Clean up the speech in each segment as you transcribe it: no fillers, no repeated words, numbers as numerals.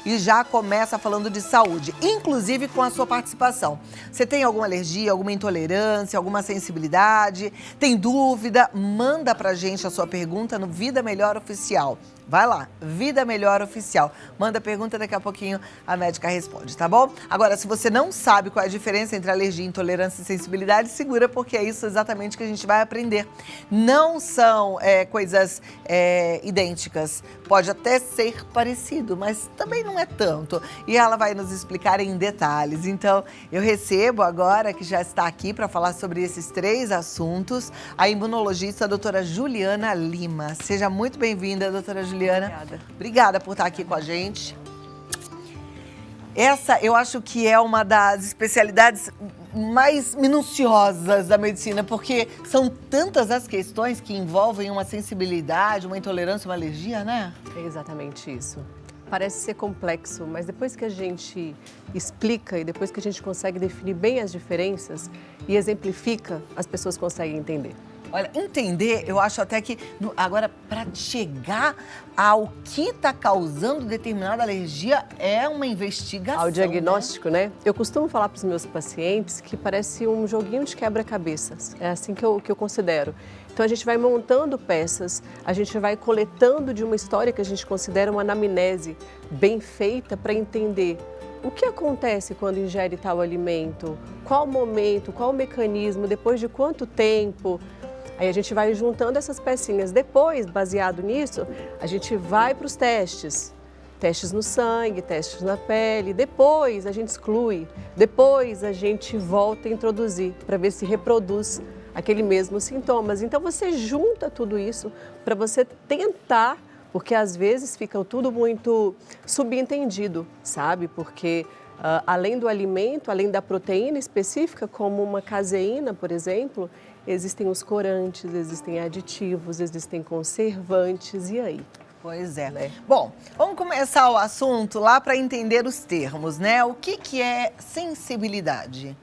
e já começa falando de saúde, inclusive com a sua participação. Você tem alguma alergia, alguma intolerância, alguma sensibilidade? Tem dúvida? Manda pra gente a sua pergunta no Vida Melhor Oficial. Vai lá, Vida Melhor Oficial. Manda a pergunta, daqui a pouquinho a médica responde, tá bom? Agora, se você não sabe qual é a diferença entre alergia, intolerância e sensibilidade, segura, porque é isso exatamente que a gente vai aprender. Não são coisas idênticas. Pode até ser parecido, mas também não é tanto. E ela vai nos explicar em detalhes. Então, eu recebo agora, que já está aqui para falar sobre esses 3 assuntos, a imunologista a doutora Juliana Lima. Seja muito bem-vinda, doutora Juliana. Obrigada. Obrigada por estar aqui com a gente. Essa, eu acho que é uma das especialidades mais minuciosas da medicina, porque são tantas as questões que envolvem uma sensibilidade, uma intolerância, uma alergia, né? É exatamente isso. Parece ser complexo, mas depois que a gente explica e depois que a gente consegue definir bem as diferenças e exemplifica, as pessoas conseguem entender. Olha, entender, eu acho até que, agora, para chegar ao que está causando determinada alergia, é uma investigação. Ao diagnóstico, né? Eu costumo falar para os meus pacientes que parece um joguinho de quebra-cabeças. É assim que eu considero. Então, a gente vai montando peças, a gente vai coletando de uma história que a gente considera uma anamnese bem feita para entender o que acontece quando ingere tal alimento, qual momento, qual mecanismo, depois de quanto tempo. Aí a gente vai juntando essas pecinhas. Depois, baseado nisso, a gente vai para os testes. Testes no sangue, testes na pele. Depois a gente exclui. Depois a gente volta a introduzir para ver se reproduz aquele mesmo sintomas. Então você junta tudo isso para você tentar, porque às vezes fica tudo muito subentendido, sabe? Porque além do alimento, além da proteína específica, como uma caseína, por exemplo, existem os corantes, existem aditivos, existem conservantes, e aí? Pois é. Né? Bom, vamos começar o assunto lá para entender os termos, né? O que é sensibilidade?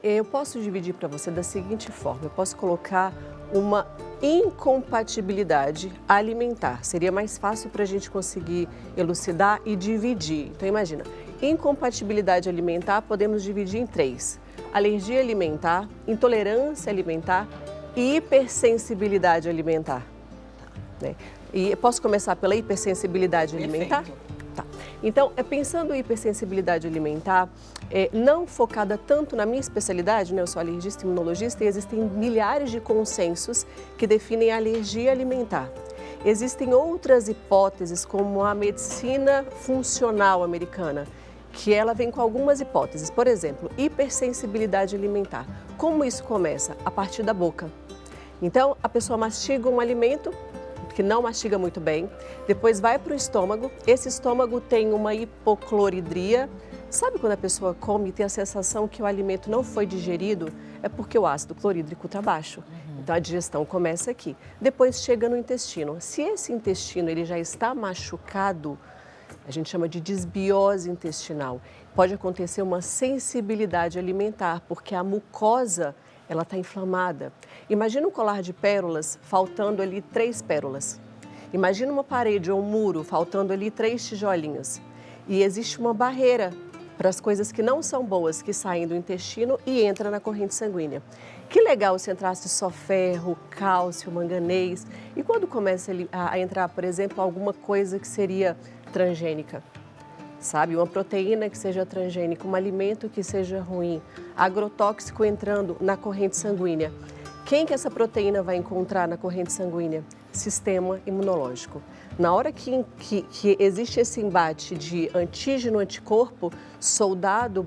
Eu posso dividir para você da seguinte forma, eu posso colocar uma incompatibilidade alimentar. Seria mais fácil para a gente conseguir elucidar e dividir. Então imagina, incompatibilidade alimentar podemos dividir em 3. Alergia alimentar, intolerância alimentar e hipersensibilidade alimentar. Né? E posso começar pela hipersensibilidade alimentar? Tá. Então, pensando em hipersensibilidade alimentar, não focada tanto na minha especialidade, né? Eu sou alergista e imunologista e existem milhares de consensos que definem a alergia alimentar. Existem outras hipóteses, como a medicina funcional americana, que ela vem com algumas hipóteses. Por exemplo, hipersensibilidade alimentar. Como isso começa? A partir da boca. Então, a pessoa mastiga um alimento que não mastiga muito bem, depois vai para o estômago, esse estômago tem uma hipocloridria. Sabe quando a pessoa come e tem a sensação que o alimento não foi digerido? É porque o ácido clorídrico está baixo. Então a digestão começa aqui. Depois chega no intestino. Se esse intestino ele já está machucado, a gente chama de desbiose intestinal. Pode acontecer uma sensibilidade alimentar, porque a mucosa ela está inflamada. Imagina um colar de pérolas, faltando ali 3 pérolas. Imagina uma parede ou um muro, faltando ali 3 tijolinhos. E existe uma barreira para as coisas que não são boas, que saem do intestino e entram na corrente sanguínea. Que legal se entrasse só ferro, cálcio, manganês. E quando começa a entrar, por exemplo, alguma coisa que seria transgênica? Sabe, uma proteína que seja transgênica, um alimento que seja ruim, agrotóxico entrando na corrente sanguínea. Quem que essa proteína vai encontrar na corrente sanguínea? Sistema imunológico. Na hora que existe esse embate de antígeno-anticorpo, soldado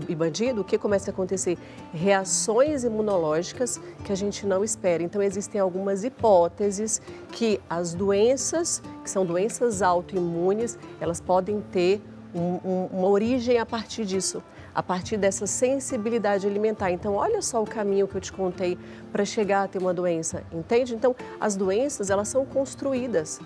e bandido, o que começa a acontecer? Reações imunológicas que a gente não espera. Então, existem algumas hipóteses que as doenças, que são doenças autoimunes, elas podem ter uma origem a partir disso, a partir dessa sensibilidade alimentar. Então, olha só o caminho que eu te contei para chegar a ter uma doença, entende? Então, as doenças, elas são construídas.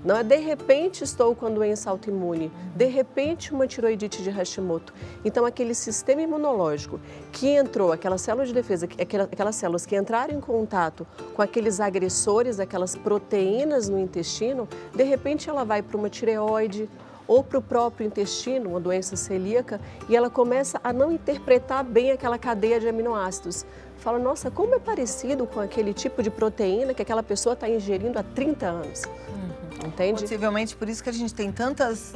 Não é de repente estou com a doença autoimune, de repente uma tiroidite de Hashimoto. Então, aquele sistema imunológico que entrou, aquela célula de defesa, aquelas células que entraram em contato com aqueles agressores, aquelas proteínas no intestino, de repente ela vai para uma tireoide, ou para o próprio intestino, uma doença celíaca, e ela começa a não interpretar bem aquela cadeia de aminoácidos. Fala, nossa, como é parecido com aquele tipo de proteína que aquela pessoa está ingerindo há 30 anos. Entende? Possivelmente por isso que a gente tem tantas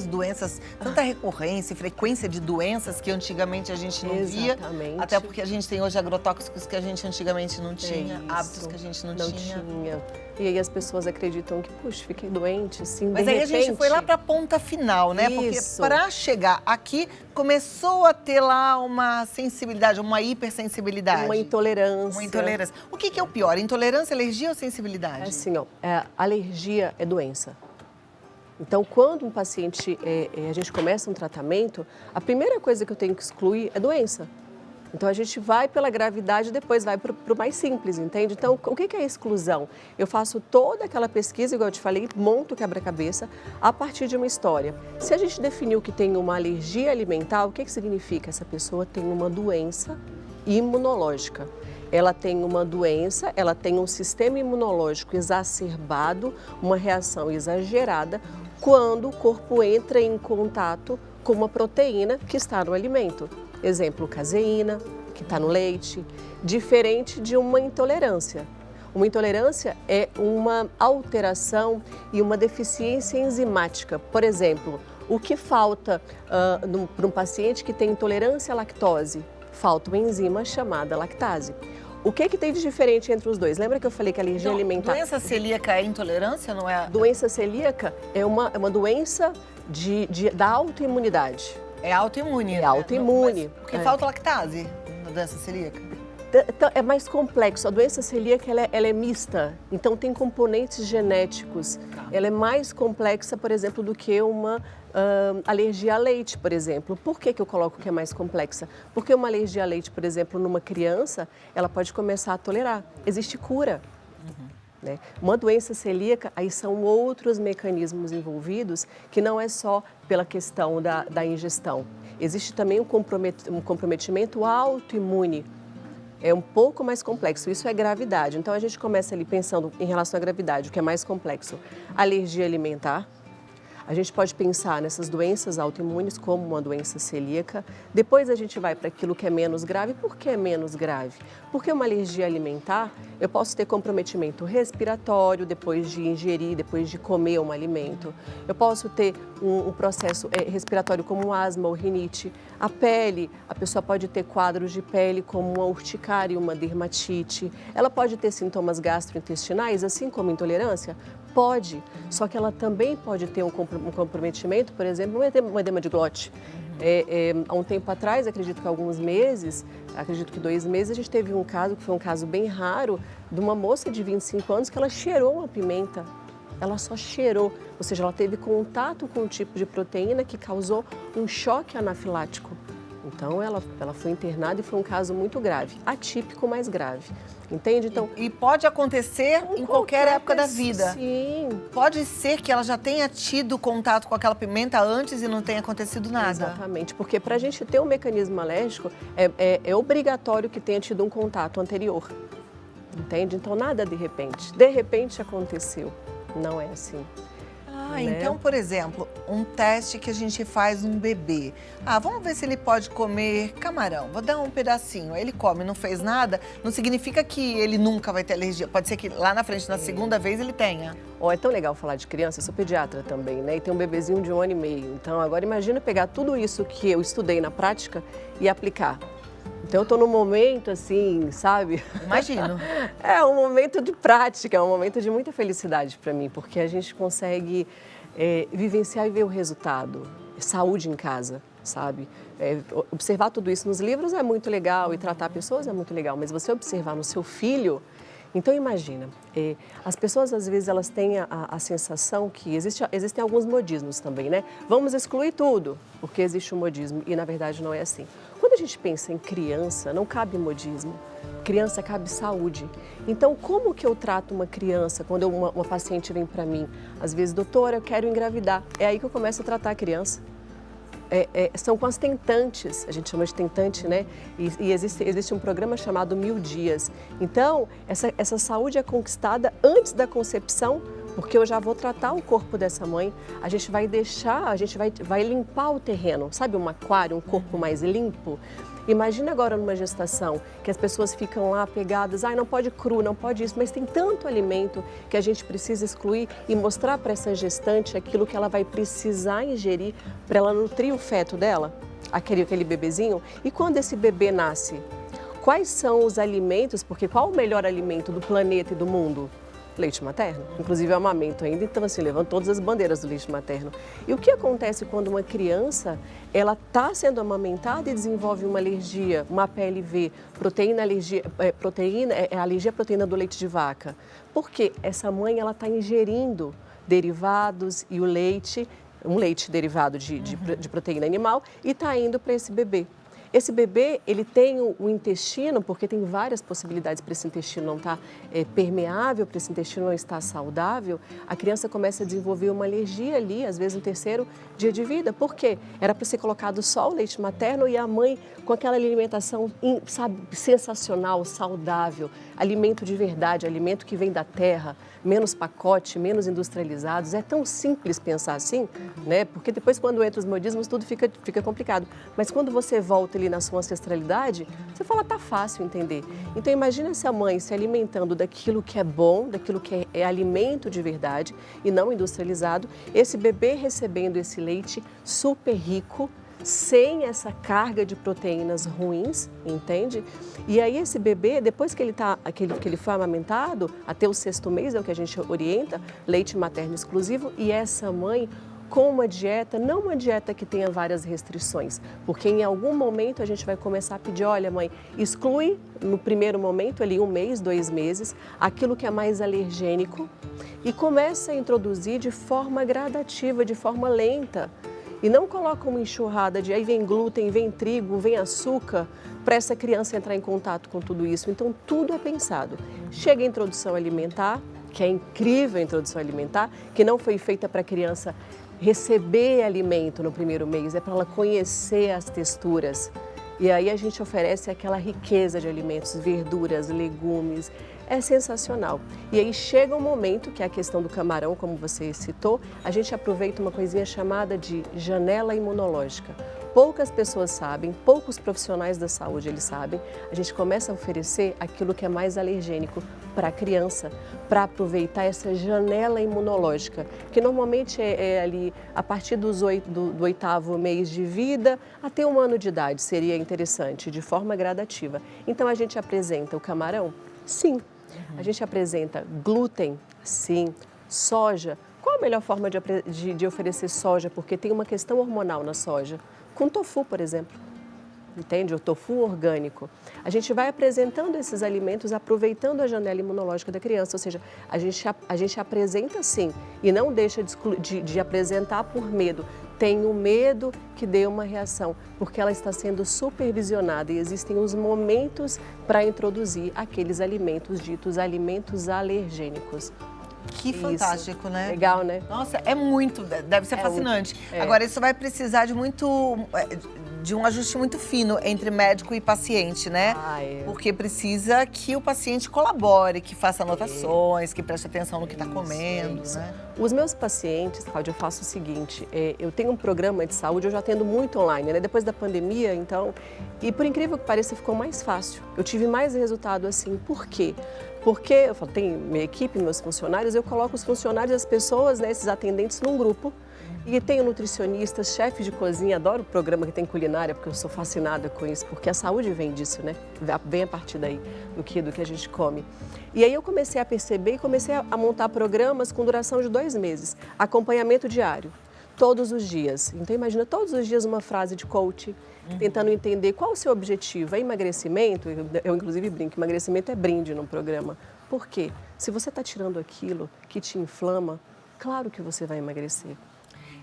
doenças, tanta recorrência e frequência de doenças que antigamente a gente não via. Até porque a gente tem hoje agrotóxicos que a gente antigamente não tinha, hábitos que a gente não tinha. E aí as pessoas acreditam que, puxa, fiquei doente, assim, Mas de aí repente... a gente foi lá para a ponta final, né? Isso. Porque para chegar aqui, começou a ter lá uma sensibilidade, uma hipersensibilidade. Uma intolerância. Uma intolerância. O que é o pior? Intolerância, alergia ou sensibilidade? Assim, ó, alergia é doença. Então, quando um paciente, a gente começa um tratamento, a primeira coisa que eu tenho que excluir é doença. Então, a gente vai pela gravidade e depois vai para o mais simples, entende? Então, o que é a exclusão? Eu faço toda aquela pesquisa, igual eu te falei, monto o quebra-cabeça a partir de uma história. Se a gente definiu que tem uma alergia alimentar, o que significa? Essa pessoa tem uma doença imunológica. Ela tem uma doença, ela tem um sistema imunológico exacerbado, uma reação exagerada, quando o corpo entra em contato com uma proteína que está no alimento. Exemplo, caseína, que está no leite, diferente de uma intolerância. Uma intolerância é uma alteração e uma deficiência enzimática. Por exemplo, o que falta para um paciente que tem intolerância à lactose? Falta uma enzima chamada lactase. O que tem de diferente entre os dois? Lembra que eu falei que a alergia alimentar... Doença celíaca é intolerância, não é? Doença celíaca é uma doença da autoimunidade. É autoimune. É autoimune. Porque falta lactase na doença celíaca? Então, é mais complexo. A doença celíaca ela é mista, então tem componentes genéticos. Ela é mais complexa, por exemplo, do que uma alergia a leite, por exemplo. Por que eu coloco que é mais complexa? Porque uma alergia a leite, por exemplo, numa criança, ela pode começar a tolerar. Existe cura. Né? Uma doença celíaca, aí são outros mecanismos envolvidos que não é só pela questão da ingestão. Existe também um comprometimento autoimune. É um pouco mais complexo, isso é gravidade. Então a gente começa ali pensando em relação à gravidade, o que é mais complexo. Alergia alimentar. A gente pode pensar nessas doenças autoimunes como uma doença celíaca. Depois a gente vai para aquilo que é menos grave. Por que é menos grave? Porque uma alergia alimentar, eu posso ter comprometimento respiratório depois de ingerir, depois de comer um alimento. Eu posso ter um processo respiratório como asma ou rinite. A pele, a pessoa pode ter quadros de pele como uma urticária e uma dermatite. Ela pode ter sintomas gastrointestinais, assim como intolerância? Pode, só que ela também pode ter um comprometimento, por exemplo, um edema de glote. Há um tempo atrás, acredito que alguns meses, acredito que 2 meses, a gente teve um caso, que foi um caso bem raro, de uma moça de 25 anos que ela cheirou uma pimenta. Ela só cheirou, ou seja, ela teve contato com um tipo de proteína que causou um choque anafilático. Então, ela foi internada e foi um caso muito grave, atípico, mas grave. Entende? Então, e pode acontecer em qualquer época da vida. Sim. Pode ser que ela já tenha tido contato com aquela pimenta antes e não tenha acontecido nada. Exatamente, porque para a gente ter um mecanismo alérgico, é obrigatório que tenha tido um contato anterior. Entende? Então, nada de repente. De repente aconteceu. Não é assim. Então, por exemplo, um teste que a gente faz num bebê. Vamos ver se ele pode comer camarão. Vou dar um pedacinho. Aí ele come, não fez nada, não significa que ele nunca vai ter alergia. Pode ser que lá na frente, na segunda vez, ele tenha. É tão legal falar de criança, eu sou pediatra também, né? E tem um bebezinho de 1 ano e meio. Então, agora imagina pegar tudo isso que eu estudei na prática e aplicar. Então, eu estou num momento assim, sabe? Imagino. É um momento de prática, é um momento de muita felicidade para mim, porque a gente consegue vivenciar e ver o resultado. Saúde em casa, sabe? Observar tudo isso nos livros é muito legal e tratar pessoas é muito legal, mas você observar no seu filho... Então, imagina, as pessoas, às vezes, elas têm a sensação que existem alguns modismos também, né? Vamos excluir tudo, porque existe um modismo, e, na verdade, não é assim. Quando a gente pensa em criança, não cabe modismo. Criança cabe saúde. Então, como que eu trato uma criança quando uma paciente vem para mim? Às vezes, doutora, eu quero engravidar. É aí que eu começo a tratar a criança. São com as tentantes, a gente chama de tentante, né? E existe um programa chamado 1000 Dias. Então, essa saúde é conquistada antes da concepção porque eu já vou tratar o corpo dessa mãe, a gente vai vai limpar o terreno, sabe, um aquário, um corpo mais limpo? Imagina agora numa gestação, que as pessoas ficam lá pegadas, não pode cru, não pode isso, mas tem tanto alimento que a gente precisa excluir e mostrar para essa gestante aquilo que ela vai precisar ingerir para ela nutrir o feto dela, aquele bebezinho. E quando esse bebê nasce, quais são os alimentos, porque qual o melhor alimento do planeta e do mundo? Leite materno, inclusive eu amamento ainda, então assim, levando todas as bandeiras do leite materno. E o que acontece quando uma criança, ela está sendo amamentada e desenvolve uma alergia, uma PLV, alergia à proteína do leite de vaca? Porque essa mãe, ela está ingerindo derivados e o leite, um leite derivado de proteína animal, e está indo para esse bebê. Esse bebê, ele tem o intestino, porque tem várias possibilidades para esse intestino não estar permeável, para esse intestino não estar saudável, a criança começa a desenvolver uma alergia ali, às vezes no terceiro dia de vida. Por quê? Era para ser colocado só o leite materno e a mãe com aquela alimentação, sabe, sensacional, saudável, alimento de verdade, alimento que vem da terra, menos pacote, menos industrializados. É tão simples pensar assim, né? Porque depois quando entra os modismos tudo fica complicado. Mas quando você volta ali na sua ancestralidade, você fala, tá fácil entender. Então imagina essa mãe se alimentando daquilo que é bom, daquilo que é alimento de verdade e não industrializado, esse bebê recebendo esse leite super rico, sem essa carga de proteínas ruins, entende? E aí esse bebê, depois que ele foi amamentado, até o 6º mês é o que a gente orienta, leite materno exclusivo, e essa mãe com uma dieta, não uma dieta que tenha várias restrições, porque em algum momento a gente vai começar a pedir, olha mãe, exclui no primeiro momento, ali 1 mês, 2 meses, aquilo que é mais alergênico e começa a introduzir de forma gradativa, de forma lenta. E não coloca uma enxurrada de aí vem glúten, vem trigo, vem açúcar, para essa criança entrar em contato com tudo isso. Então, tudo é pensado. Chega a introdução alimentar, que é incrível a introdução alimentar, que não foi feita para a criança receber alimento no primeiro mês, é para ela conhecer as texturas. E aí a gente oferece aquela riqueza de alimentos, verduras, legumes, é sensacional. E aí chega um momento, que é a questão do camarão, como você citou, a gente aproveita uma coisinha chamada de janela imunológica. Poucas pessoas sabem, poucos profissionais da saúde eles sabem, a gente começa a oferecer aquilo que é mais alergênico para a criança, para aproveitar essa janela imunológica, que normalmente é ali a partir do 8º mês de vida até 1 ano de idade, seria interessante, de forma gradativa. Então a gente apresenta o camarão? Sim. A gente apresenta glúten? Sim. Soja? Qual a melhor forma de oferecer soja? Porque tem uma questão hormonal na soja. Com tofu, por exemplo, entende? O tofu orgânico. A gente vai apresentando esses alimentos, aproveitando a janela imunológica da criança, ou seja, a gente apresenta sim e não deixa de apresentar por medo. Tenho medo que dê uma reação, porque ela está sendo supervisionada e existem os momentos para introduzir aqueles alimentos ditos alimentos alergênicos. Que fantástico, né? Legal, né? Nossa, é muito, deve ser fascinante. Agora, isso vai precisar de um ajuste muito fino entre médico e paciente, né? Porque precisa que o paciente colabore, que faça anotações, que preste atenção no que está comendo, né? Os meus pacientes, Cláudia, eu faço o seguinte, eu tenho um programa de saúde, eu já atendo muito online, né? Depois da pandemia, então, e por incrível que pareça, ficou mais fácil. Eu tive mais resultado assim, por quê? Porque eu falo, tem minha equipe, meus funcionários, eu coloco os funcionários, as pessoas, né, esses atendentes num grupo. E tenho nutricionistas, chefes de cozinha, adoro o programa que tem culinária, porque eu sou fascinada com isso, porque a saúde vem disso, né? Vem a partir daí, do que a gente come. E aí eu comecei a perceber e comecei a montar programas com duração de 2 meses. Acompanhamento diário, todos os dias. Então imagina todos os dias uma frase de coach, tentando entender qual o seu objetivo. É emagrecimento? Eu inclusive brinco, emagrecimento é brinde no programa. Por quê? Se você está tirando aquilo que te inflama, claro que você vai emagrecer.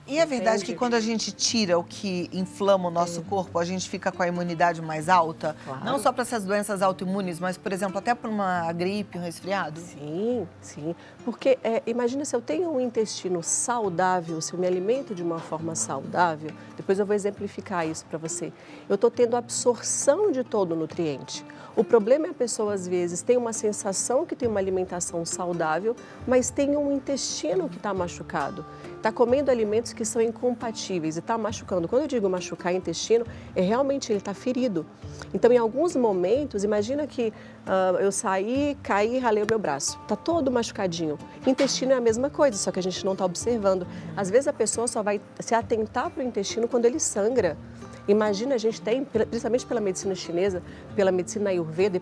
E é verdade Entende? que quando a gente tira o que inflama o nosso corpo, a gente fica com a imunidade mais alta? Claro. Não só para essas doenças autoimunes, mas, por exemplo, até para uma gripe, um resfriado? Sim, sim. Porque imagina se eu tenho um intestino saudável, se eu me alimento de uma forma saudável, depois eu vou exemplificar isso para você. Eu estou tendo absorção de todo o nutriente. O problema é a pessoa, às vezes, tem uma sensação que tem uma alimentação saudável, mas tem um intestino que está machucado. Está comendo alimentos que são incompatíveis e está machucando. Quando eu digo machucar intestino, realmente ele está ferido. Então, em alguns momentos, imagina que eu saí, caí e ralei o meu braço. Está todo machucadinho. Intestino é a mesma coisa, só que a gente não está observando. Às vezes a pessoa só vai se atentar para o intestino quando ele sangra. Imagina, a gente tem, principalmente pela medicina chinesa, pela medicina ayurveda e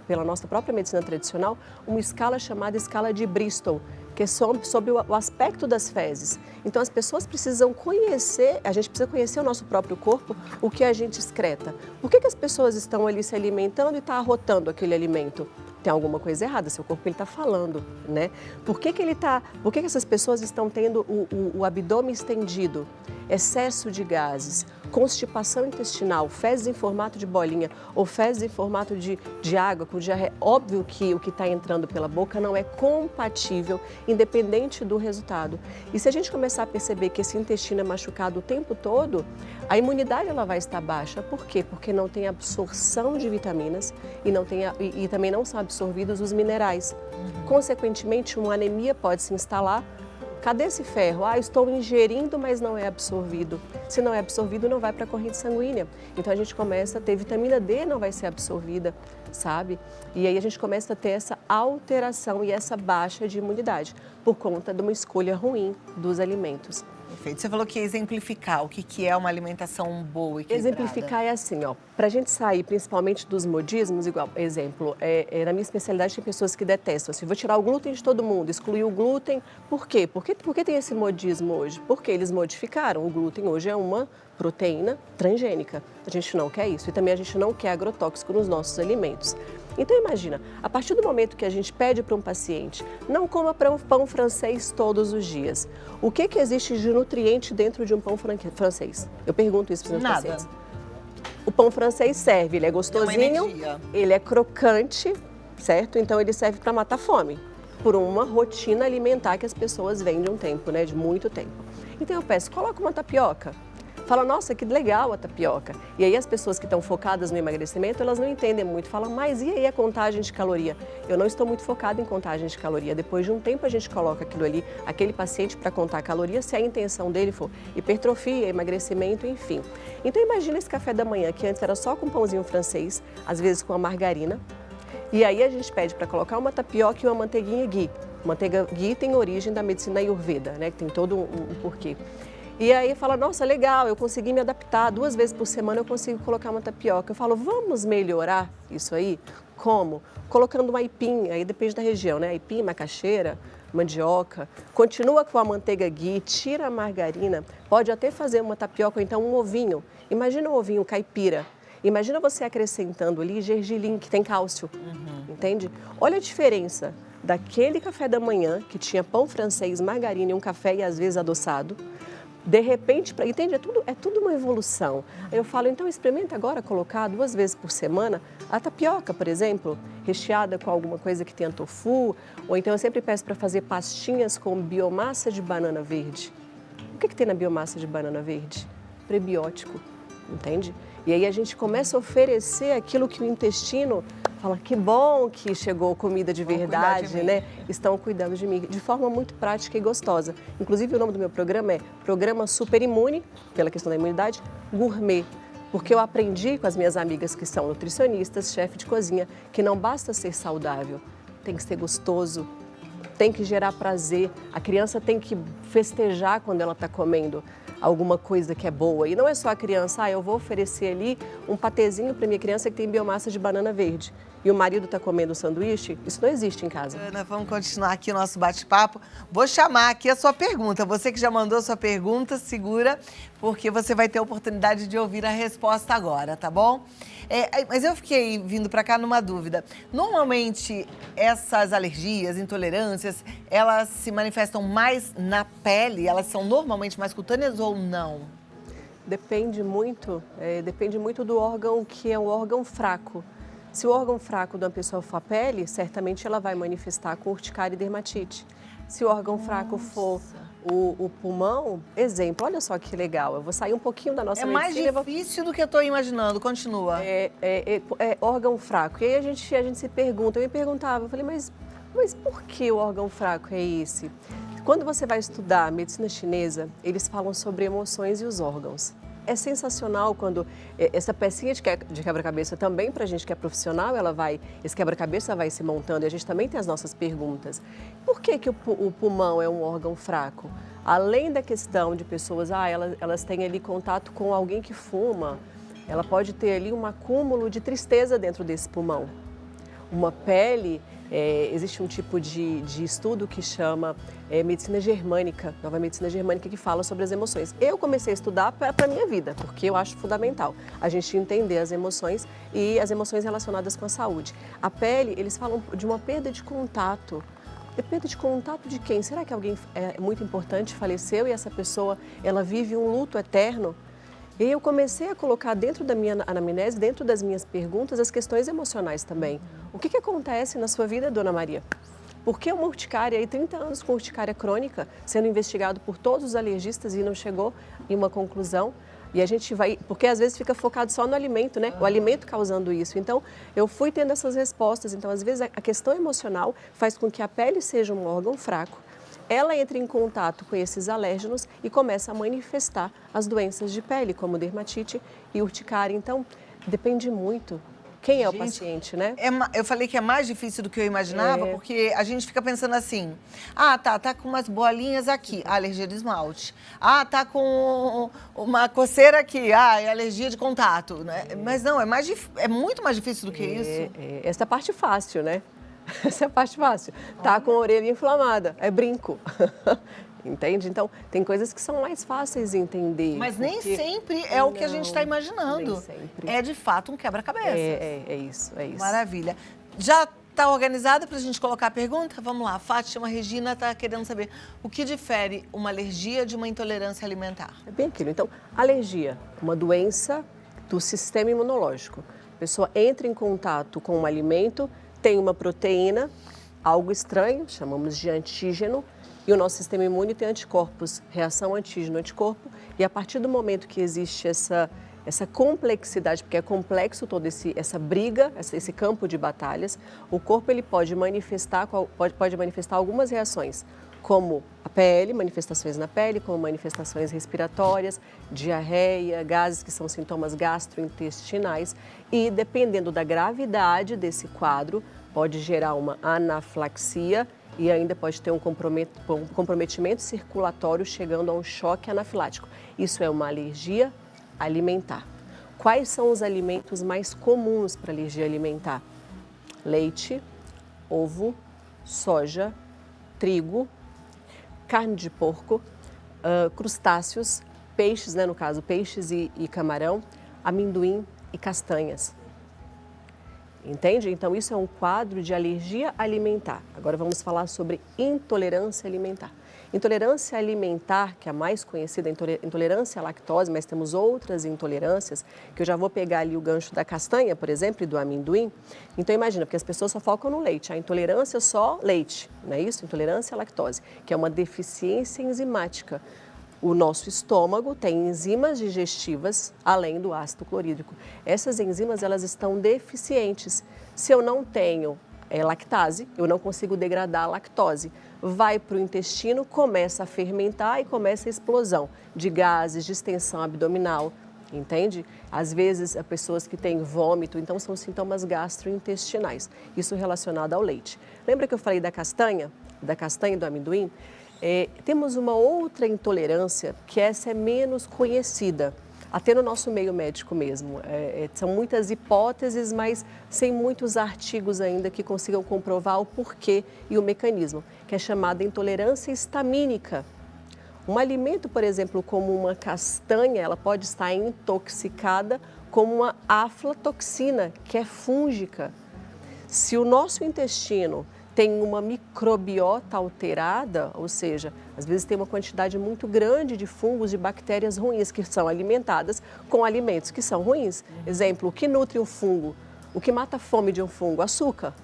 pela nossa própria medicina tradicional, uma escala chamada escala de Bristol, que é sobre o aspecto das fezes. Então, as pessoas precisam conhecer, a gente precisa conhecer o nosso próprio corpo, o que a gente excreta. Por que as pessoas estão ali se alimentando e estão arrotando aquele alimento? Tem alguma coisa errada, seu corpo está falando, né? Por que essas pessoas estão tendo o abdômen estendido? Excesso de gases, constipação intestinal, fezes em formato de bolinha ou fezes em formato de água com diarreia. Óbvio que o que está entrando pela boca não é compatível, independente do resultado. E se a gente começar a perceber que esse intestino é machucado o tempo todo, a imunidade ela vai estar baixa. Por quê? Porque não tem absorção de vitaminas e também não são absorvidos os minerais. Consequentemente, uma anemia pode se instalar. Cadê esse ferro? Estou ingerindo, mas não é absorvido. Se não é absorvido, não vai para a corrente sanguínea. Então a gente começa a ter vitamina D, não vai ser absorvida, sabe? E aí a gente começa a ter essa alteração e essa baixa de imunidade por conta de uma escolha ruim dos alimentos. Perfeito. Você falou que ia exemplificar o que é uma alimentação boa e equilibrada. Exemplificar é assim, para a gente sair principalmente dos modismos, igual, exemplo, na minha especialidade tem pessoas que detestam, assim, vou tirar o glúten de todo mundo, excluir o glúten, por quê? Por que tem esse modismo hoje? Porque eles modificaram, o glúten hoje é uma proteína transgênica, a gente não quer isso e também a gente não quer agrotóxico nos nossos alimentos. Então imagina, a partir do momento que a gente pede para um paciente, não coma pão francês todos os dias, o que existe de nutriente dentro de um pão francês? Eu pergunto isso para os meus pacientes. O pão francês serve, ele é gostosinho, ele é crocante, certo? Então ele serve para matar fome, por uma rotina alimentar que as pessoas vêm de um tempo, né, de muito tempo. Então eu peço, coloca uma tapioca. Fala, nossa, que legal a tapioca. E aí as pessoas que estão focadas no emagrecimento, elas não entendem muito. Falam, mas e aí a contagem de caloria? Eu não estou muito focada em contagem de caloria. Depois de um tempo a gente coloca aquilo ali, aquele paciente para contar caloria, se a intenção dele for hipertrofia, emagrecimento, enfim. Então imagina esse café da manhã, que antes era só com pãozinho francês, às vezes com a margarina. E aí a gente pede para colocar uma tapioca e uma manteiguinha ghee. Manteiga ghee tem origem da medicina ayurveda, né? Que tem todo um porquê. E aí fala, nossa, legal, eu consegui me adaptar, 2 vezes por semana eu consigo colocar uma tapioca. Eu falo, vamos melhorar isso aí? Como? Colocando uma aipim, aí depende da região, né? Aipim, macaxeira, mandioca. Continua com a manteiga ghee, tira a margarina, pode até fazer uma tapioca ou então um ovinho. Imagina um ovinho caipira. Imagina você acrescentando ali gergelim, que tem cálcio, entende? Olha a diferença daquele café da manhã, que tinha pão francês, margarina e um café e às vezes adoçado. De repente, entende? É tudo uma evolução. Eu falo, então experimenta agora colocar 2 vezes por semana a tapioca, por exemplo, recheada com alguma coisa que tenha tofu, ou então eu sempre peço para fazer pastinhas com biomassa de banana verde. O que tem na biomassa de banana verde? Prebiótico, entende? E aí a gente começa a oferecer aquilo que o intestino fala, que bom que chegou comida de verdade, né? Estão cuidando de mim, de forma muito prática e gostosa. Inclusive, o nome do meu programa é Programa Super Imune, pela questão da imunidade, gourmet. Porque eu aprendi com as minhas amigas que são nutricionistas, chefe de cozinha, que não basta ser saudável, tem que ser gostoso, tem que gerar prazer. A criança tem que festejar quando ela está comendo alguma coisa que é boa. E não é só a criança, eu vou oferecer ali um patezinho para minha criança que tem biomassa de banana verde. e o marido está comendo sanduíche, isso não existe em casa. Ana, vamos continuar aqui o nosso bate-papo. Vou chamar aqui a sua pergunta. Você que já mandou a sua pergunta, segura, porque você vai ter a oportunidade de ouvir a resposta agora, tá bom? Mas eu fiquei vindo para cá numa dúvida. Normalmente, essas alergias, intolerâncias, elas se manifestam mais na pele? Elas são normalmente mais cutâneas ou não? Depende muito do órgão que é um órgão fraco. Se o órgão fraco de uma pessoa for a pele, certamente ela vai manifestar com urticária e dermatite. Se o órgão fraco for o pulmão, exemplo, olha só que legal, eu vou sair um pouquinho da nossa medicina. É mais difícil do que eu estou imaginando, continua. É órgão fraco. E aí a gente se pergunta, eu me perguntava, eu falei, mas por que o órgão fraco é esse? Quando você vai estudar a medicina chinesa, eles falam sobre emoções e os órgãos. É sensacional quando essa pecinha de quebra-cabeça também, para a gente que é profissional, esse quebra-cabeça vai se montando e a gente também tem as nossas perguntas. Por que o pulmão é um órgão fraco? Além da questão de pessoas, elas têm ali contato com alguém que fuma, ela pode ter ali um acúmulo de tristeza dentro desse pulmão. Uma pele, existe um tipo de estudo que chama medicina germânica, nova medicina germânica, que fala sobre as emoções. Eu comecei a estudar para a minha vida, porque eu acho fundamental a gente entender as emoções e as emoções relacionadas com a saúde. A pele, eles falam de uma perda de contato. Perda de contato de quem? Será que alguém muito importante faleceu e essa pessoa ela vive um luto eterno? E eu comecei a colocar dentro da minha anamnese, dentro das minhas perguntas, as questões emocionais também. O que acontece na sua vida, Dona Maria? Por que uma urticária, 30 anos com urticária crônica, sendo investigado por todos os alergistas e não chegou em uma conclusão? E a gente vai, porque às vezes fica focado só no alimento, né? O alimento causando isso. Então, eu fui tendo essas respostas. Então, às vezes, a questão emocional faz com que a pele seja um órgão fraco. Ela entra em contato com esses alérgenos e começa a manifestar as doenças de pele, como dermatite e urticária. Então, depende muito quem é o paciente, né? Eu falei que é mais difícil do que eu imaginava, porque a gente fica pensando assim, tá com umas bolinhas aqui, alergia de esmalte. Tá com uma coceira aqui, é alergia de contato, né? Mas não, é muito mais difícil do que isso. Essa é a parte fácil, né? Essa é a parte fácil. Tá com a orelha inflamada, é brinco. Entende? Então, tem coisas que são mais fáceis de entender. Mas nem sempre é o que a gente está imaginando. Nem sempre. É de fato um quebra-cabeça. É isso. Maravilha. Já está organizada para a gente colocar a pergunta? Vamos lá. Fátima Regina está querendo saber o que difere uma alergia de uma intolerância alimentar. É bem aquilo. Então, alergia, uma doença do sistema imunológico. A pessoa entra em contato com um alimento, tem uma proteína, algo estranho, chamamos de antígeno, e o nosso sistema imune tem anticorpos, reação antígeno-anticorpo, e a partir do momento que existe essa complexidade, porque é complexo toda essa briga, esse campo de batalhas, o corpo ele pode manifestar algumas reações, como a pele, manifestações na pele, como manifestações respiratórias, diarreia, gases que são sintomas gastrointestinais e, dependendo da gravidade desse quadro, pode gerar uma anafilaxia e ainda pode ter um comprometimento circulatório chegando a um choque anafilático. Isso é uma alergia alimentar. Quais são os alimentos mais comuns para alergia alimentar? Leite, ovo, soja, trigo, carne de porco, crustáceos, peixes, né, no caso, peixes e camarão, amendoim e castanhas. Entende? Então, isso é um quadro de alergia alimentar. Agora vamos falar sobre intolerância alimentar. Intolerância alimentar, que é a mais conhecida, intolerância à lactose, mas temos outras intolerâncias, que eu já vou pegar ali o gancho da castanha, por exemplo, e do amendoim. Então, imagina, porque as pessoas só focam no leite. A intolerância só leite, não é isso? Intolerância à lactose, que é uma deficiência enzimática. O nosso estômago tem enzimas digestivas, além do ácido clorídrico. Essas enzimas, elas estão deficientes. Se eu não tenho lactase, eu não consigo degradar a lactose. Vai para o intestino, começa a fermentar e começa a explosão de gases, distensão abdominal, entende? Às vezes, há pessoas que têm vômito, então são sintomas gastrointestinais. Isso relacionado ao leite. Lembra que eu falei da castanha e do amendoim? Temos uma outra intolerância, que essa é menos conhecida. até no nosso meio médico mesmo. São muitas hipóteses, mas sem muitos artigos ainda que consigam comprovar o porquê e o mecanismo, que é chamada intolerância histamínica. Um alimento, por exemplo, como uma castanha, ela pode estar intoxicada como uma aflatoxina, que é fúngica. Se o nosso intestino tem uma microbiota alterada, ou seja, às vezes tem uma quantidade muito grande de fungos, de bactérias ruins que são alimentadas com alimentos que são ruins. Exemplo, o que nutre um fungo? O que mata a fome de um fungo? Açúcar.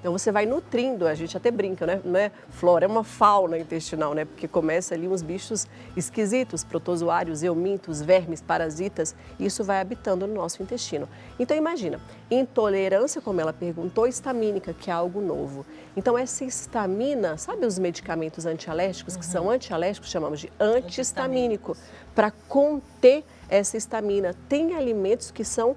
Então você vai nutrindo, a gente até brinca, né? Não é flora, é uma fauna intestinal, né? Porque começa ali uns bichos esquisitos, protozoários, eumintos, vermes, parasitas, e isso vai habitando no nosso intestino. Então imagina, intolerância, como ela perguntou, histamínica, que é algo novo. Então essa histamina, sabe os medicamentos antialérgicos, que são antialérgicos, chamamos de antihistamínico, para conter essa histamina. Tem alimentos que são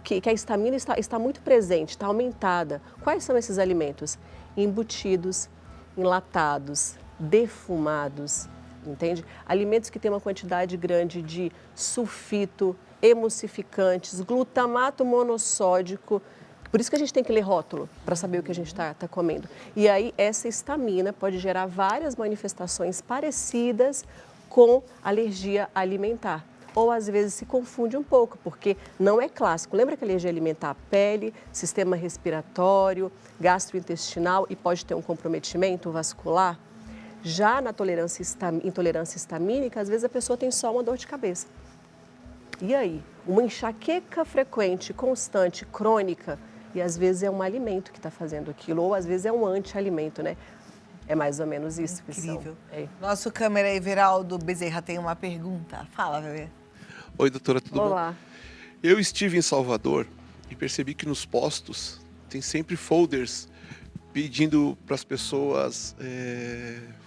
que a histamina está muito presente, está aumentada. Quais são esses alimentos? Embutidos, enlatados, defumados, entende? Alimentos que têm uma quantidade grande de sulfito, emulsificantes, glutamato monossódico. Por isso que a gente tem que ler rótulo, para saber o que a gente está comendo. E aí essa histamina pode gerar várias manifestações parecidas com alergia alimentar. Ou às vezes se confunde um pouco, porque não é clássico. Lembra que a alergia alimentar pele, sistema respiratório, gastrointestinal e pode ter um comprometimento vascular? Já na intolerância histamínica, às vezes a pessoa tem só uma dor de cabeça. E aí? Uma enxaqueca frequente, constante, crônica, e às vezes é um alimento que está fazendo aquilo, ou às vezes é um anti-alimento, né? É mais ou menos isso. Incrível. Nosso câmera Everaldo Bezerra tem uma pergunta. Fala, bebê. Oi, doutora, tudo bom? Olá. Eu estive em Salvador e percebi que nos postos tem sempre folders pedindo para as pessoas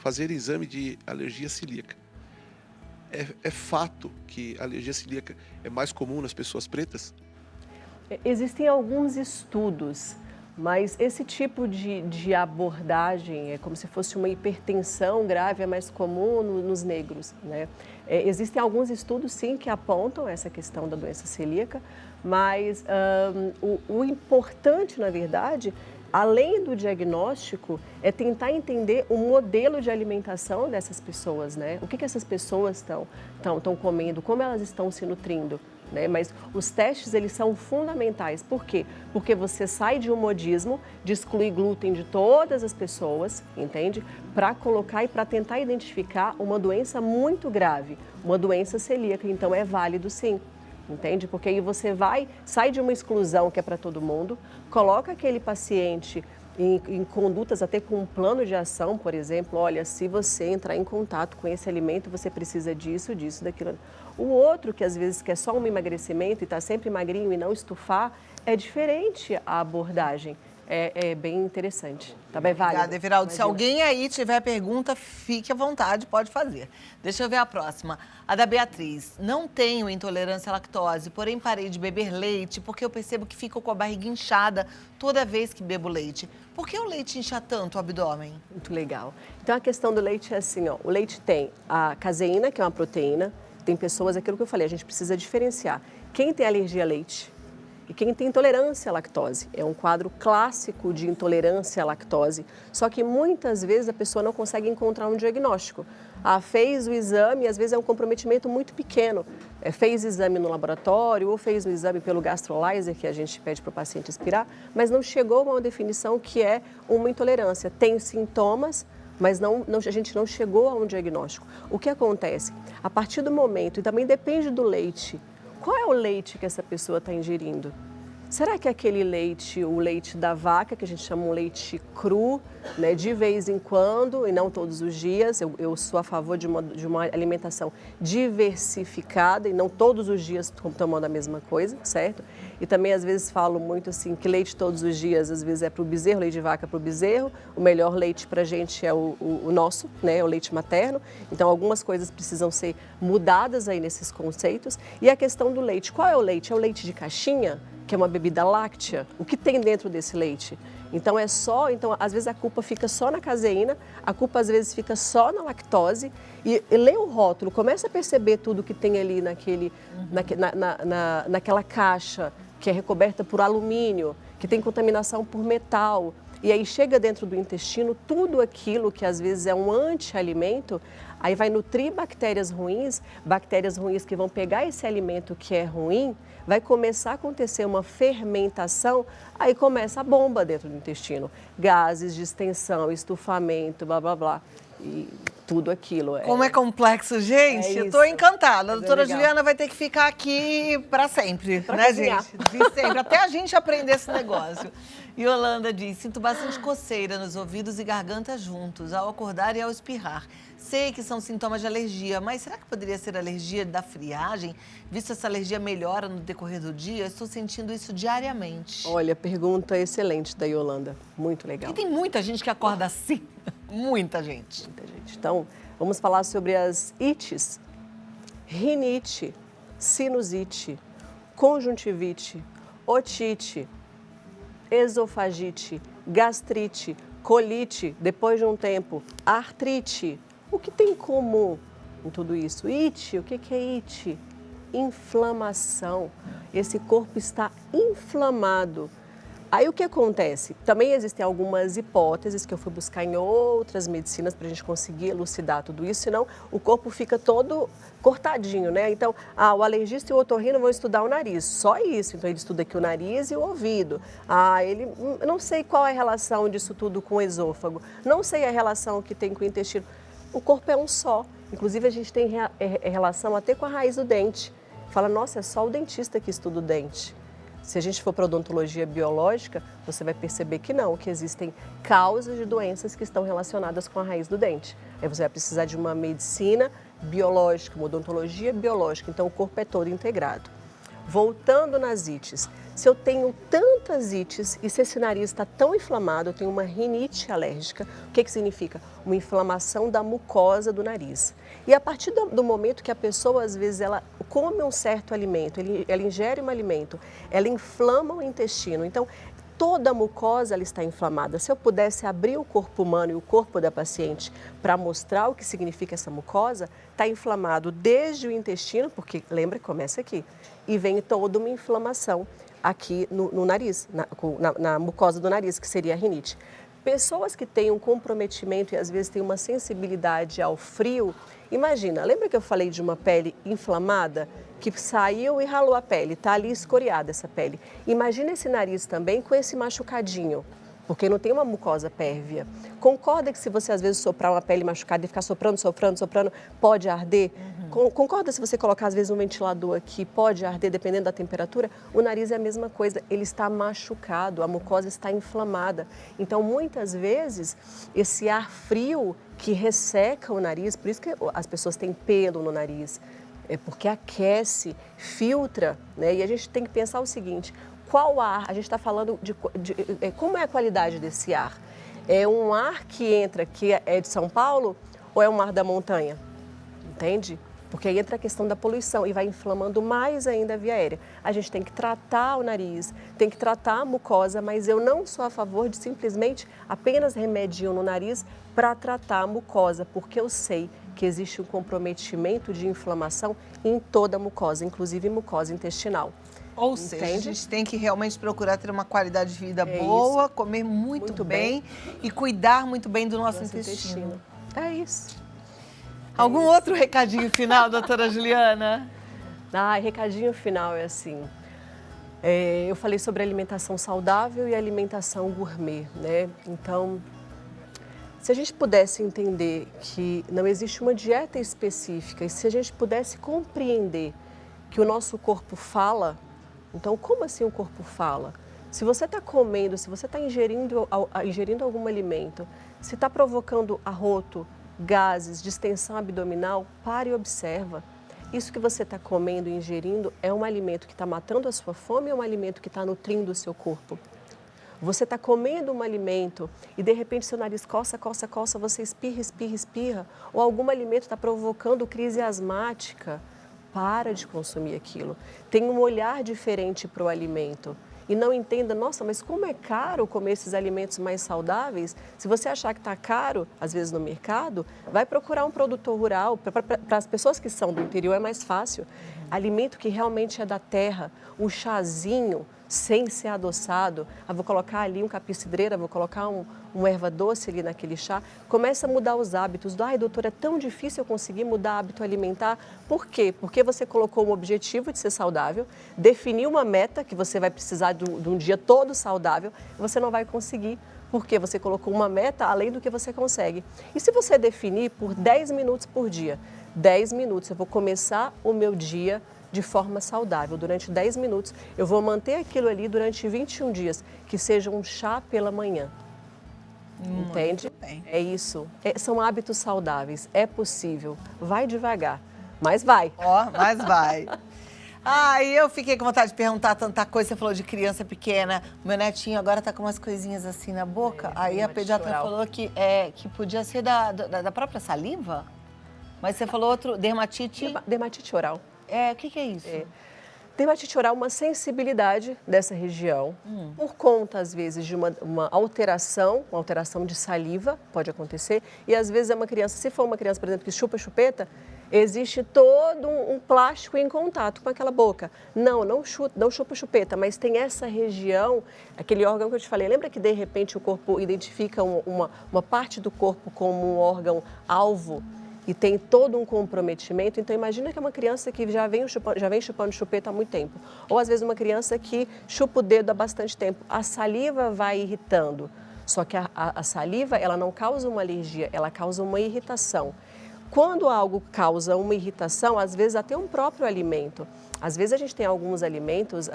fazerem exame de alergia celíaca. É fato que a alergia celíaca é mais comum nas pessoas pretas? Existem alguns estudos, mas esse tipo de abordagem é como se fosse uma hipertensão grave, é mais comum nos negros, né? Existem alguns estudos, sim, que apontam essa questão da doença celíaca, mas o importante, na verdade, além do diagnóstico, é tentar entender o modelo de alimentação dessas pessoas, né? O que essas pessoas estão comendo, como elas estão se nutrindo. Né? Mas os testes, eles são fundamentais. Por quê? Porque você sai de um modismo, de excluir glúten de todas as pessoas, entende? Para colocar e para tentar identificar uma doença muito grave, uma doença celíaca. Então, é válido sim, entende? Porque aí você sai de uma exclusão que é para todo mundo, coloca aquele paciente em condutas até com um plano de ação, por exemplo, olha, se você entrar em contato com esse alimento, você precisa disso, disso, daquilo. O outro, que às vezes quer só um emagrecimento e está sempre magrinho e não estufar, é diferente a abordagem. É bem interessante. Tá bem válido. Obrigada, Everaldo. Se alguém aí tiver pergunta, fique à vontade, pode fazer. Deixa eu ver a próxima. A da Beatriz. Não tenho intolerância à lactose, porém parei de beber leite porque eu percebo que fico com a barriga inchada toda vez que bebo leite. Por que o leite incha tanto o abdômen? Muito legal. Então, a questão do leite é assim, ó. O leite tem a caseína, que é uma proteína. Tem pessoas, aquilo que eu falei, a gente precisa diferenciar. Quem tem alergia a leite e quem tem intolerância à lactose. É um quadro clássico de intolerância à lactose, só que muitas vezes a pessoa não consegue encontrar um diagnóstico. Fez o exame e às vezes é um comprometimento muito pequeno. Fez exame no laboratório ou fez o exame pelo gastrolyzer, que a gente pede para o paciente aspirar, mas não chegou a uma definição que é uma intolerância. Tem sintomas, mas a gente não chegou a um diagnóstico. O que acontece? A partir do momento, e também depende do leite, qual é o leite que essa pessoa está ingerindo? Será que é aquele leite, o leite da vaca, que a gente chama um leite cru, né, de vez em quando e não todos os dias? Eu sou a favor de uma alimentação diversificada e não todos os dias tomando a mesma coisa, certo? E também às vezes falo muito assim que leite todos os dias, às vezes é para o bezerro, leite de vaca para o bezerro. O melhor leite para a gente é o nosso, né, o leite materno. Então algumas coisas precisam ser mudadas aí nesses conceitos. E a questão do leite, qual é o leite? É o leite de caixinha? que é uma bebida láctea, o que tem dentro desse leite? Então então às vezes a culpa fica só na caseína, a culpa às vezes fica só na lactose e lê o rótulo, começa a perceber tudo que tem ali naquela caixa que é recoberta por alumínio, que tem contaminação por metal. E aí chega dentro do intestino tudo aquilo que às vezes é um anti-alimento, aí vai nutrir bactérias ruins que vão pegar esse alimento que é ruim, vai começar a acontecer uma fermentação, aí começa a bomba dentro do intestino. Gases, distensão, estufamento, blá, blá, blá. E tudo aquilo. Como é complexo, gente. É Eu tô isso. encantada. A Mas é doutora legal. Juliana vai ter que ficar aqui para sempre, Pra né, cozinhar. gente? De sempre, até a gente aprender esse negócio. Yolanda diz, sinto bastante coceira nos ouvidos e garganta juntos, ao acordar e ao espirrar. Sei que são sintomas de alergia, mas será que poderia ser alergia da friagem? Visto essa alergia melhora no decorrer do dia, estou sentindo isso diariamente. Olha, pergunta excelente da Yolanda. Muito legal. E tem muita gente que acorda assim. Muita gente. Muita gente. Então, vamos falar sobre as ites. Rinite, sinusite, conjuntivite, otite, esofagite, gastrite, colite, depois de um tempo, artrite. O que tem em comum em tudo isso? Ite, o que é ite? Inflamação. Esse corpo está inflamado. Aí o que acontece? Também existem algumas hipóteses que eu fui buscar em outras medicinas para a gente conseguir elucidar tudo isso, senão o corpo fica todo cortadinho, né? Então, o alergista e o otorrino vão estudar o nariz, só isso. Então, ele estuda aqui o nariz e o ouvido. Não sei qual é a relação disso tudo com o esôfago, não sei a relação que tem com o intestino. O corpo é um só. Inclusive, a gente tem relação até com a raiz do dente. Fala, nossa, é só o dentista que estuda o dente. Se a gente for para a odontologia biológica, você vai perceber que não, que existem causas de doenças que estão relacionadas com a raiz do dente. Aí você vai precisar de uma medicina biológica, uma odontologia biológica, então o corpo é todo integrado. Voltando nas ites, se eu tenho tantas ites e se esse nariz está tão inflamado, eu tenho uma rinite alérgica, o que significa? Uma inflamação da mucosa do nariz. E a partir do momento que a pessoa, às vezes, ela come um certo alimento, ela ingere um alimento, ela inflama o intestino. Então, toda a mucosa ela está inflamada. Se eu pudesse abrir o corpo humano e o corpo da paciente para mostrar o que significa essa mucosa, está inflamado desde o intestino, porque lembra que começa aqui, e vem toda uma inflamação aqui no nariz, na mucosa do nariz, que seria a rinite. Pessoas que têm um comprometimento e às vezes têm uma sensibilidade ao frio, imagina, lembra que eu falei de uma pele inflamada? Que saiu e ralou a pele, está ali escoriada essa pele. Imagina esse nariz também com esse machucadinho, porque não tem uma mucosa pérvia. Concorda que se você às vezes soprar uma pele machucada e ficar soprando, pode arder? Concorda se você colocar às vezes um ventilador aqui, pode arder dependendo da temperatura? O nariz é a mesma coisa, ele está machucado, a mucosa está inflamada. Então muitas vezes esse ar frio que resseca o nariz, por isso que as pessoas têm pelo no nariz, é porque aquece, filtra, né? E a gente tem que pensar o seguinte, qual ar, a gente está falando de como é a qualidade desse ar? É um ar que entra, que é de São Paulo, ou é um ar da montanha? Entende? Porque aí entra a questão da poluição e vai inflamando mais ainda a via aérea. A gente tem que tratar o nariz, tem que tratar a mucosa, mas eu não sou a favor de simplesmente apenas remedinho no nariz para tratar a mucosa, porque eu sei que existe um comprometimento de inflamação em toda a mucosa, inclusive mucosa intestinal. Ou seja, a gente tem que realmente procurar ter uma qualidade de vida boa, comer muito bem e cuidar muito bem do nosso intestino. É isso. Algum outro recadinho final, doutora Juliana? Recadinho final é assim, eu falei sobre alimentação saudável e alimentação gourmet, né? Então, se a gente pudesse entender que não existe uma dieta específica e se a gente pudesse compreender que o nosso corpo fala, então como assim o corpo fala? Se você está comendo, se você está ingerindo algum alimento, se está provocando arroto, gases, distensão abdominal, pare e observa. Isso que você está comendo e ingerindo é um alimento que está matando a sua fome ou é um alimento que está nutrindo o seu corpo? Você está comendo um alimento e de repente seu nariz coça, você espirra, ou algum alimento está provocando crise asmática, para de consumir aquilo. Tenha um olhar diferente para o alimento. E não entenda, nossa, mas como é caro comer esses alimentos mais saudáveis? Se você achar que está caro, às vezes no mercado, vai procurar um produtor rural. Para as pessoas que são do interior é mais fácil. Alimento que realmente é da terra, um chazinho sem ser adoçado. Eu vou colocar ali um capim-cidreira, vou colocar um erva doce ali naquele chá. Começa a mudar os hábitos. Ai, doutora, é tão difícil eu conseguir mudar hábito alimentar. Por quê? Porque você colocou um objetivo de ser saudável, definiu uma meta que você vai precisar de um dia todo saudável, e você não vai conseguir. Porque você colocou uma meta além do que você consegue. E se você definir por 10 minutos por dia, 10 minutos, eu vou começar o meu dia de forma saudável. Durante 10 minutos, eu vou manter aquilo ali durante 21 dias, que seja um chá pela manhã. Entende? Muito bem. É isso. São hábitos saudáveis. É possível. Vai devagar, mas vai. Ó, mas vai. E eu fiquei com vontade de perguntar tanta coisa. Você falou de criança pequena. Meu netinho agora tá com umas coisinhas assim na boca. Aí a pediatra oral. falou que podia ser da própria saliva. Mas você falou outro, dermatite. Dermatite oral. O que é isso? Dermatite oral é uma sensibilidade dessa região, por conta, às vezes, de uma alteração de saliva, pode acontecer, e às vezes é uma criança, se for uma criança, por exemplo, que chupa chupeta, existe todo um plástico em contato com aquela boca. Não chupa chupeta, mas tem essa região, aquele órgão que eu te falei, lembra que de repente o corpo identifica uma parte do corpo como um órgão alvo? E tem todo um comprometimento. Então, imagina que é uma criança que já vem chupando chupeta há muito tempo. Ou, às vezes, uma criança que chupa o dedo há bastante tempo. A saliva vai irritando. Só que a saliva, ela não causa uma alergia, ela causa uma irritação. Quando algo causa uma irritação, às vezes até um próprio alimento. Às vezes a gente tem alguns alimentos,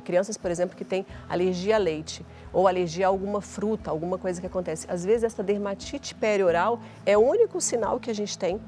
crianças, por exemplo, que têm alergia a leite ou alergia a alguma fruta, alguma coisa que acontece. Às vezes essa dermatite perioral é o único sinal que a gente tem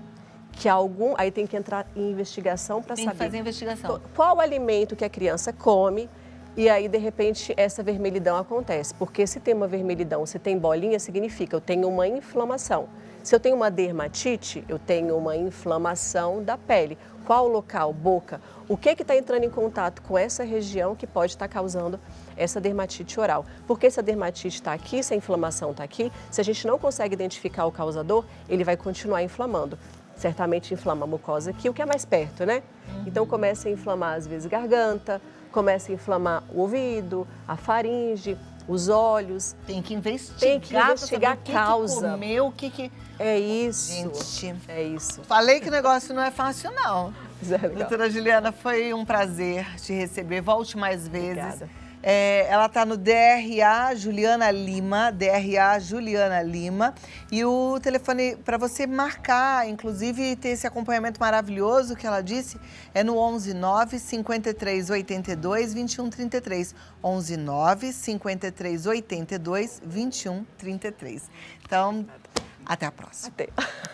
que aí tem que entrar em investigação para saber. Tem que fazer investigação. Qual alimento que a criança come e aí, de repente, essa vermelhidão acontece. Porque se tem uma vermelhidão, se tem bolinha, significa eu tenho uma inflamação. Se eu tenho uma dermatite, eu tenho uma inflamação da pele. Qual local? Boca. O que está entrando em contato com essa região que pode estar causando essa dermatite oral? Porque se a dermatite está aqui, se a inflamação está aqui, se a gente não consegue identificar o causador, ele vai continuar inflamando. Certamente inflama a mucosa aqui, o que é mais perto, né? Então começa a inflamar, às vezes, garganta, começa a inflamar o ouvido, a faringe, os olhos. Tem que investigar. Tem que investigar a causa. Que comeu, o que... É isso. Gente, é isso. Falei que o negócio não é fácil, não. Legal. Doutora Juliana, foi um prazer te receber. Volte mais vezes. Obrigada. Ela está no DRA Juliana Lima, DRA Juliana Lima. E o telefone para você marcar, inclusive ter esse acompanhamento maravilhoso que ela disse, é no 119 5382 2133. 119 5382 2133. Então, até a próxima. Até.